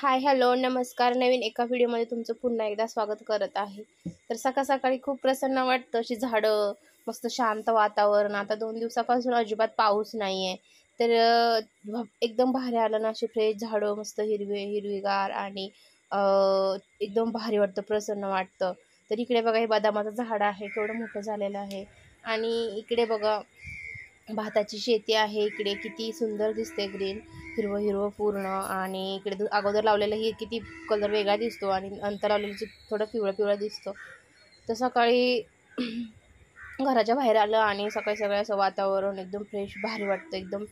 हाय, hello, नमस्कार. नवीन एका व्हिडिओमध्ये तुमचं पुन्हा एकदा स्वागत करत आहे. तर सकाळी खूप प्रसन्न वाटतं. अशी झाडं, मस्त शांत वातावरण. आता 2 दिवसापासून अजिबात पाऊस नाही आहे. तर एकदम भारी आलं ना, अशी फ्रेश झाडं, मस्त हिरवीगार आणि अ, एकदम भारी वाटतं, प्रसन्न वाटतं. तर इकडे बघा, हे बदामाचं झाड आहे, केवढं मोठं झालेलं आहे. आणि इकडे बघा, भाताची शेती आहे. इकडे किती सुंदर दिसते, ग्रीन हिरवं हिरवं पूर्ण. आणि इकडे अगोदर लावलेलं ही किती कलर वेगळा दिसतो आणि नंतर लावलेलं थोडं पिवळा पिवळा दिसतो. तर सकाळी घराच्या बाहेर आलं आणि सकाळी असं वातावरण एकदम फ्रेश भारी वाटतं. एकदम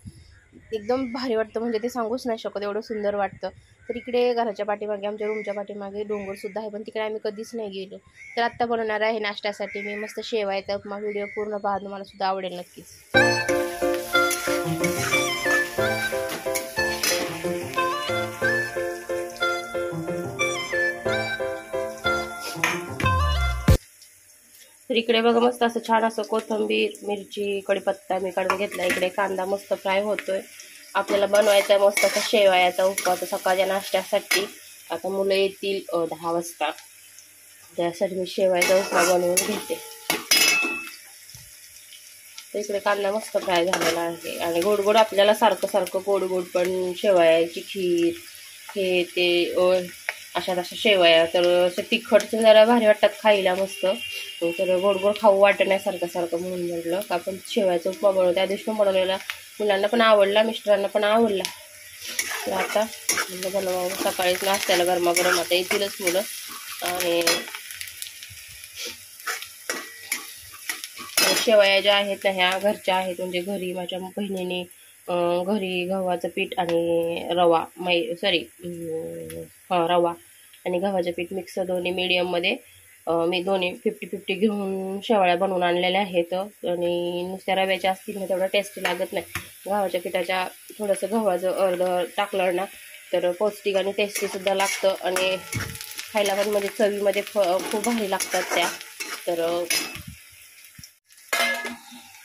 एकदम भारी वाटतं, म्हणजे ते सांगूच नाही शकत, एवढं सुंदर वाटतं. तर इकडे घराच्या पाठीमागे, आमच्या रूमच्या पाठीमागे डोंगरसुद्धा आहे, पण तिकडे आम्ही कधीच नाही गेलो. तर आत्ता बनवणार आहे नाश्त्यासाठी मी मस्त शेवाळ्याचा उपमा. व्हिडिओ पूर्ण पहा, तुम्हाला सुद्धा आवडेल नक्कीच. तर इकडे बघा, मस्त असं छान असं कोथिंबीर, मिरची, कढीपत्ता मी काढून घेतला. इकडे कांदा मस्त फ्राय होतोय. आपल्याला बनवायचा मस्त असा शेवयाचा उपमा सकाळच्या नाश्त्यासाठी. आता मुलं येतील 10 वाजता, त्यासाठी मी शेवयाचा उपमा बनवून घेते. तर इकडे कांदा मस्त फ्राय झालेला आहे आणि गोड गोड आपल्याला सारखं गोड गोड पण शेवयाची खीर हे ते अशा शेवया. तर असं तिखट जरा भारी वाटतात खायला मस्त. तर गोड गोड खाऊ वाटत नाही सारखं म्हणून म्हटलं का आपण शेवयाचा उपमा बनवतो. त्या दिवशी बनवलेला मुलांना पण आवडला, मिस्टरांना पण आवडला. तर आता म्हणजे बनवावं सकाळीच नाश्त्याला गरमागरम. आता येतीलच मुलं. आणि शेवया ज्या आहेत ना, ह्या घरच्या आहेत. म्हणजे घरी माझ्या बहिणीने घरी गव्हाचं पीठ आणि रवा रवा आणि गव्हाचं पीठ मिक्स दोन्ही मीडियममध्ये मी दोन्ही 50-50 घेऊन शेवळ्या बनवून आणलेल्या आहेत. आणि नुसत्या रव्याच्या असतील ना तेवढं टेस्टी लागत नाही. गव्हाच्या पिठाच्या थोडंसं गव्हाचं अर्ध टाकलं ना तर पौष्टिक आणि टेस्टीसुद्धा लागतं आणि खायला पण म्हणजे चवीमध्ये खूप भारी लागतात त्या. तर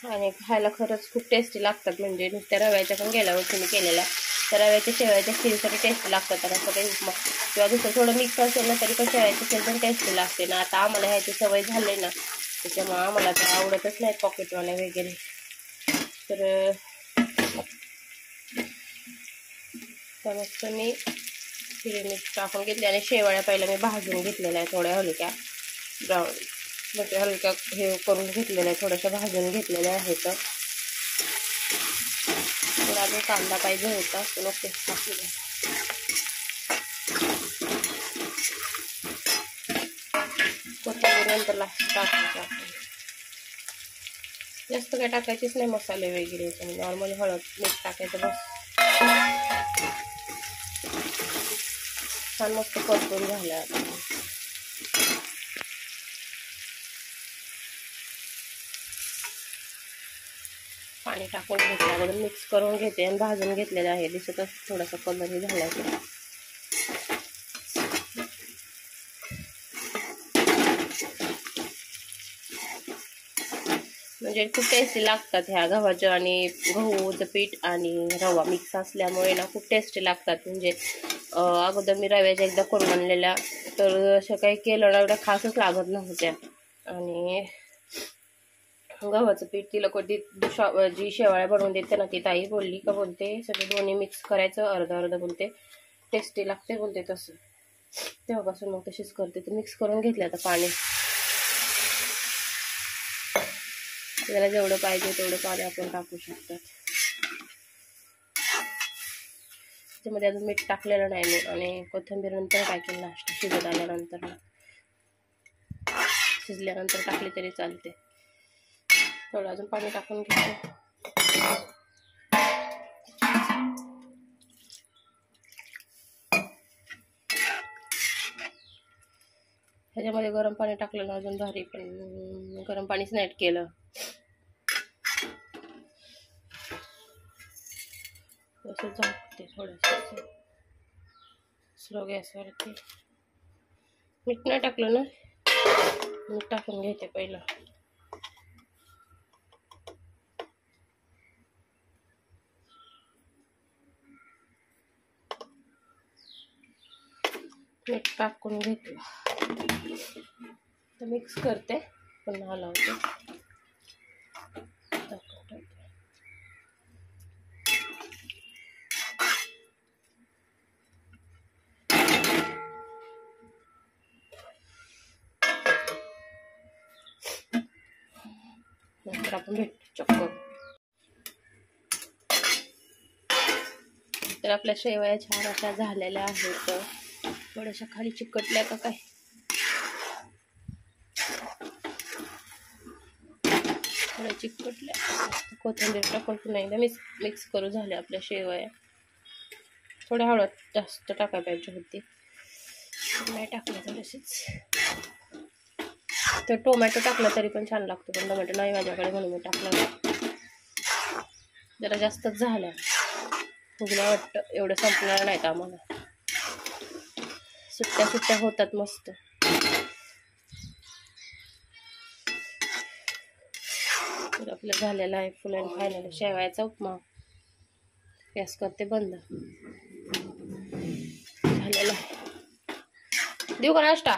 आणि खायला खरंच खूप टेस्टी लागतात. म्हणजे नुसत्या रव्याच्या पण गेल्या वर्षी मी केलेल्या तर रव्याच्या शेवयाच्या खीरसाठी टेस्टी लागतात. तर असं काही उपमा किंवा दुसरं थोडं मिक्स असेल ना तरी पण शेवयाची खीर पण टेस्टी लागते ना. आता आम्हाला ह्याची सवय झाली ना, त्याच्यामुळे आम्हाला ते आवडतच नाही पॉकेटवाल्या वगैरे. तर मस्त मी खीर टाकून घेतली आणि शेवया पहिल्या मी भाजून घेतलेल्या आहे, थोड्या हलक्या ब्राऊन म्हणजे हलक्या हे करून घेतलेल्या आहे, थोड्याशा भाजून घेतलेल्या आहेत. तर अजून कांदा पाहिजे होता तो ओके टाकलेला. कोथिंबीर नंतर टाकायचं आपण. जास्त काही टाकायचीच नाही मसाले वगैरे. नॉर्मल हळद मीठ टाकायचं बस. छान मस्त परतून झालं आता. पाणी टाकून घेतल्यावर मिक्स करून घेते आणि भाजून घेतलेलं आहे. दिसतच थोडासा कलरही झाला आहे. म्हणजे खूप टेस्टी लागतात ह्या गव्हाचं आणि गहूचं पीठ आणि रवा मिक्स असल्यामुळे ना खूप टेस्टी लागतात. म्हणजे अगोदर मी रव्याच्या एकदा करून आणलेल्या तर असं काही केलं ना एवढ्या खासच लागत नव्हत्या. आणि गव्हाचं पीठ तिला कधी जी शेवाळ्या बनवून देते ना ती ताई बोलली का बोलते सगळे दोन्ही मिक्स करायचं अर्ध बोलते टेस्टी लागते बोलते. तसं तेव्हापासून मग तशीच करते. तर मिक्स करून घेतले आता पाणी. त्याला जेवढं पाहिजे तेवढं पाणी आपण टाकू शकतात. त्याच्यामध्ये अजून मीठ टाकलेलं नाही मी आणि कोथिंबीर नंतर टाकेल नाश्ता शिजत आल्यानंतर. शिजल्यानंतर टाकली तरी चालते. थोडं अजून पाणी टाकून घेते. ह्याच्यामध्ये गरम पाणी टाकलं ना अजून भारी, पण गरम पाणीच नाही केलं. असं झाकते थोडंसं स्लो गॅसवरती. मीठ नाही टाकलं ना, मीठ टाकून घेते पहिलं. मीठ टाकून घेतलं तर मिक्स करते, पुन्हा हलवते. नंतर आपण भेटू चक्कर. तर आपल्या शेवया छान अशा झालेल्या आहेत. थोड्याशा खाली चिकटल्या का काय, थोड्या चिकटल्या. कोथिंबीर टाकून पुन्हा एकदा मिक्स करू. झाले आपल्या शेवया. थोड्या हळद जास्त टाकायला पाहिजे होती, नाही टाकलं तर तशीच. तर टोमॅटो टाकला तरी पण छान लागतो, पण टोमॅटो नाही माझ्याकडे म्हणून मी टाकला. जरा जास्तच झाल्या, फुगल्या वाटतं. एवढं संपणार नाहीत आम्हाला, सुट्ट्या सुट्ट्या होतात मस्त. तर आपलं झालेला आहे फुल अँड फायनल शेवयाचा उपमा. गॅस करते बंद. झालेला आहे. देऊ का नाश्ता?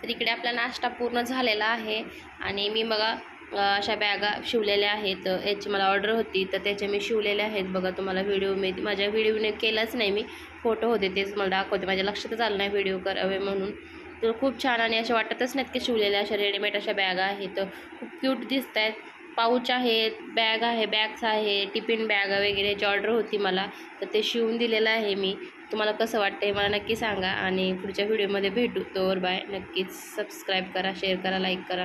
तर इकडे आपला नाश्ता पूर्ण झालेला आहे. आणि मी बघा अशा बॅगा शिवलेल्या आहेत. याची मला ऑर्डर होती तर त्याचे मी शिवलेले आहेत. बघा तुम्हाला व्हिडिओ माझ्या व्हिडिओने केलाच नाही मी, फोटो होते तेच मला दाखवते. माझ्या लक्षातच आलं नाही व्हिडिओ करावे म्हणून. तर खूप छान आणि असे वाटतच नाहीत की शिवलेल्या अशा रेडीमेड अशा बॅगा आहेत. खूप क्यूट दिसत आहेत. पाऊच आहेत, बॅग आहे, बॅग्स आहे, टिफिन बॅग वगैरे याची ऑर्डर होती मला, तर ते शिवून दिलेलं आहे मी. तुम्हाला कसं वाटतं मला नक्की सांगा. आणि पुढच्या व्हिडिओमध्ये भेटू. तोवर बाय. नक्कीच सबस्क्राईब करा, शेअर करा, लाईक करा.